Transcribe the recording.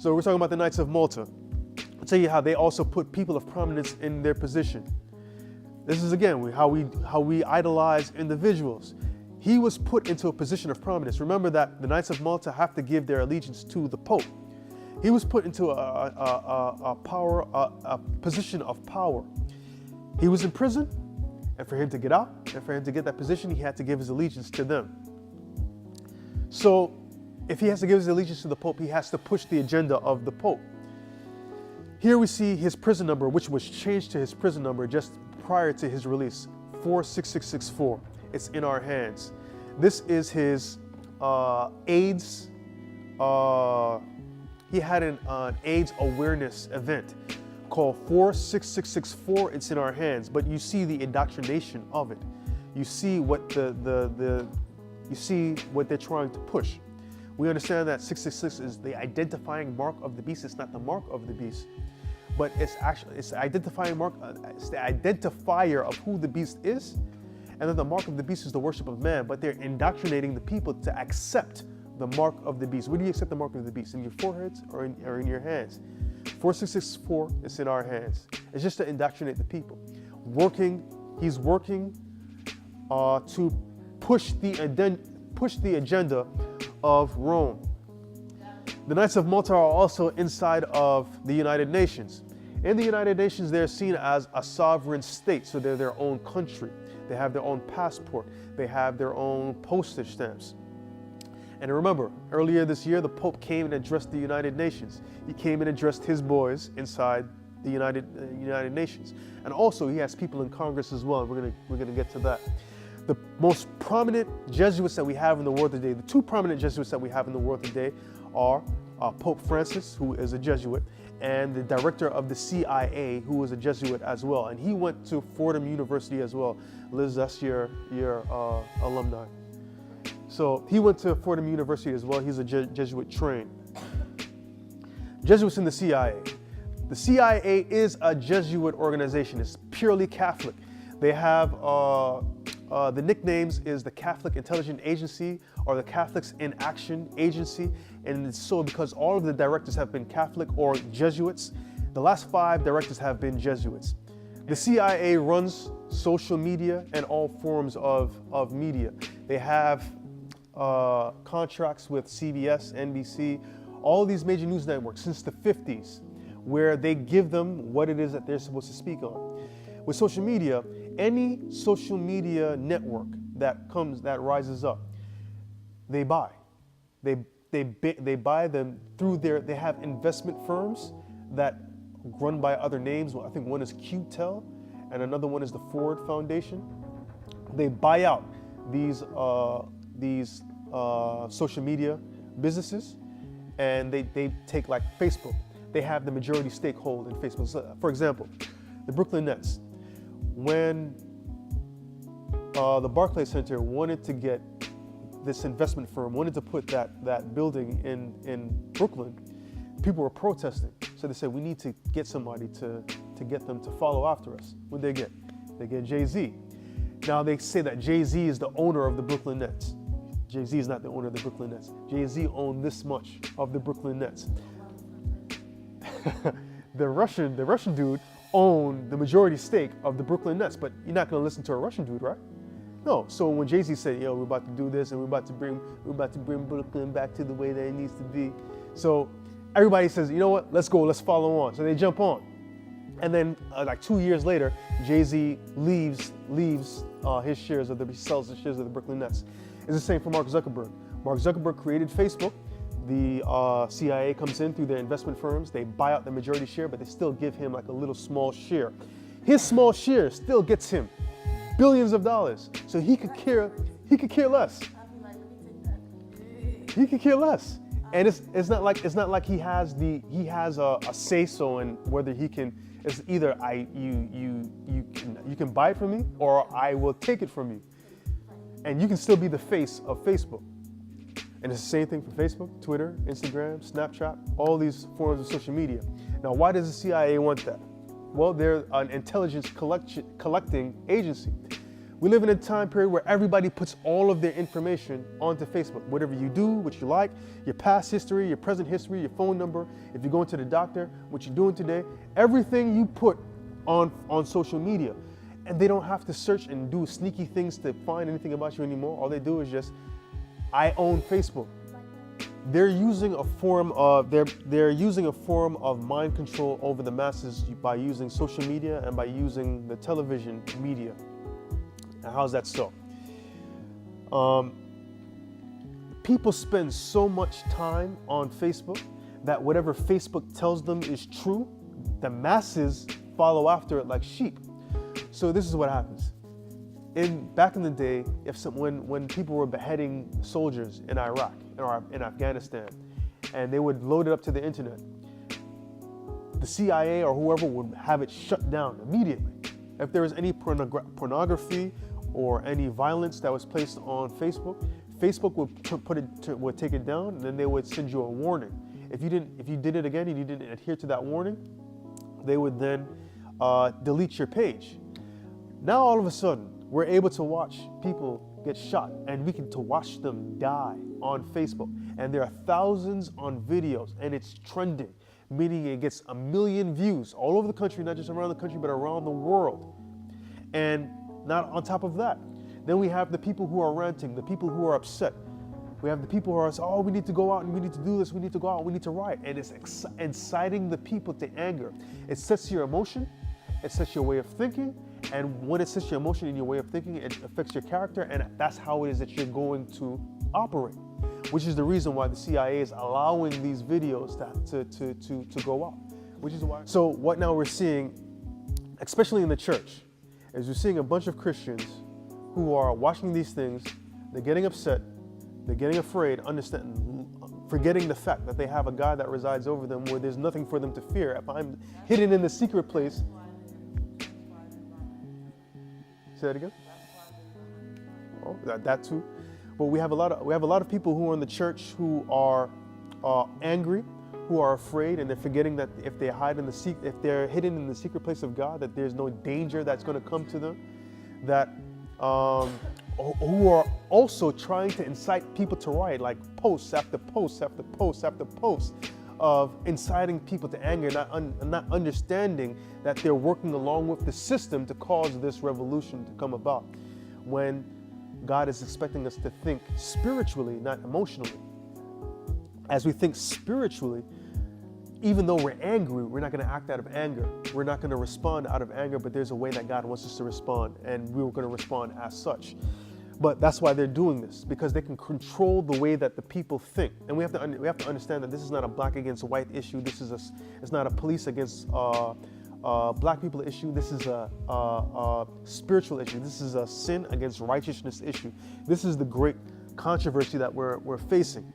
So we're talking about the Knights of Malta. I'll tell you how they also put people of prominence in their position. This is again how we idolize individuals. He was put into a position of prominence. Remember that the Knights of Malta have to give their allegiance to the Pope. He was put into a position of power. He was in prison, and for him to get out, and for him to get that position, he had to give his allegiance to them. So if he has to give his allegiance to the Pope, he has to push the agenda of the Pope. Here we see his prison number, which was changed to his prison number just prior to his release, 46664. It's in our hands. This is his AIDS. He had an AIDS awareness event called 46664. It's in our hands, but you see the indoctrination of it. You see what you see what they're trying to push. We understand that 666 is the identifying mark of the beast. It's not the mark of the beast, but it's the identifying mark. It's the identifier of who the beast is, and then the mark of the beast is the worship of man. But they're indoctrinating the people to accept the mark of the beast. Where do you accept the mark of the beast? In your foreheads or in your hands? 4664, it's in our hands. It's just to indoctrinate the people. He's working to push the agenda of Rome. The Knights of Malta are also inside of the United Nations. In the United Nations, they're seen as a sovereign state, so they're their own country. They have their own passport. They have their own postage stamps. And remember, earlier this year, the Pope came and addressed the United Nations. He came and addressed his boys inside the United Nations. And also, he has people in Congress as well. We're gonna get to that. The most prominent Jesuits that we have in the world today, the two prominent Jesuits that we have in the world today are Pope Francis, who is a Jesuit, and the director of the CIA, who was a Jesuit as well. And he went to Fordham University as well. Liz, that's your alumni. So he went to Fordham University as well. He's a Jesuit trained. Jesuits in the CIA. The CIA is a Jesuit organization. It's purely Catholic. They have the nicknames is the Catholic Intelligence Agency or the Catholics in Action Agency. And it's so because all of the directors have been Catholic or Jesuits. The last 5 directors have been Jesuits. The CIA runs social media and all forms of media. They have contracts with CBS, NBC, all these major news networks since the 50s, where they give them what it is that they're supposed to speak on. With social media, any social media network that rises up, they buy. They buy them through they have investment firms that run by other names. Well, I think one is QTEL and another one is the Ford Foundation. They buy out these social media businesses, and they take like Facebook. They have the majority stakehold in Facebook. So, for example, the Brooklyn Nets. When the Barclays Center wanted to get this investment firm, wanted to put that building in Brooklyn, people were protesting. So they said, we need to get somebody to get them to follow after us. What did they get? They get Jay-Z. Now they say that Jay-Z is the owner of the Brooklyn Nets. Jay-Z is not the owner of the Brooklyn Nets. Jay-Z owned this much of the Brooklyn Nets. The Russian dude owned the majority stake of the Brooklyn Nets, but you're not gonna listen to a Russian dude, right? No. So when Jay-Z said, "Yo, we're about to do this, and we're about to bring Brooklyn back to the way that it needs to be," so everybody says, "You know what? Let's go. Let's follow on." So they jump on, and then like 2 years later, Jay-Z leaves his shares he sells his shares of the Brooklyn Nets. It's the same for Mark Zuckerberg. Mark Zuckerberg created Facebook. The CIA comes in through their investment firms. They buy out the majority share, but they still give him like a little small share. His small share still gets him billions of dollars. So he could care less. He could care less. And it's not like he has a say so in whether he can. It's either you can buy it from me or I will take it from you. And you can still be the face of Facebook. And it's the same thing for Facebook, Twitter, Instagram, Snapchat, all these forms of social media. Now, why does the CIA want that? Well, they're an intelligence collecting agency. We live in a time period where everybody puts all of their information onto Facebook. Whatever you do, what you like, your past history, your present history, your phone number, if you're going to the doctor, what you're doing today, everything you put on social media. And they don't have to search and do sneaky things to find anything about you anymore. All they do is just, I own Facebook. They're using a form of mind control over the masses by using social media and by using the television media. Now, how's that so? People spend so much time on Facebook that whatever Facebook tells them is true, the masses follow after it like sheep. So this is what happens. Back in the day, when people were beheading soldiers in Iraq or in Afghanistan, and they would load it up to the internet, the CIA or whoever would have it shut down immediately. If there was any pornography or any violence that was placed on Facebook, Facebook would take it down, and then they would send you a warning. If you did it again and you didn't adhere to that warning, they would then delete your page. Now all of a sudden, we're able to watch people get shot, and we get to watch them die on Facebook. And there are thousands on videos, and it's trending, meaning it gets 1 million views all over the country, not just around the country, but around the world. And not on top of that, then we have the people who are ranting, the people who are upset. We have the people who are saying, oh, we need to go out and we need to do this, we need to go out, we need to riot. And it's inciting the people to anger. It sets your emotion, it sets your way of thinking, and when it sets your emotion and your way of thinking, it affects your character, and that's how it is that you're going to operate, which is the reason why the CIA is allowing these videos to go out, which is why. So what now we're seeing, especially in the church, is we're seeing a bunch of Christians who are watching these things, they're getting upset, they're getting afraid, forgetting the fact that they have a God that resides over them where there's nothing for them to fear. If I'm hidden in the secret place. Say that again? Oh, that too. But we have a lot of people who are in the church who are angry, who are afraid, and they're forgetting that if they're hidden in the secret place of God, that there's no danger that's going to come to them. That who are also trying to incite people to riot, like posts after posts after posts after posts of inciting people to anger, not understanding that they're working along with the system to cause this revolution to come about, when God is expecting us to think spiritually, not emotionally. As we think spiritually, even though we're angry, we're not going to act out of anger. We're not going to respond out of anger, but there's a way that God wants us to respond, and we were going to respond as such. But that's why they're doing this, because they can control the way that the people think. And we have to understand that this is not a black against white issue. It's not a police against black people issue. This is a spiritual issue. This is a sin against righteousness issue. This is the great controversy that we're facing.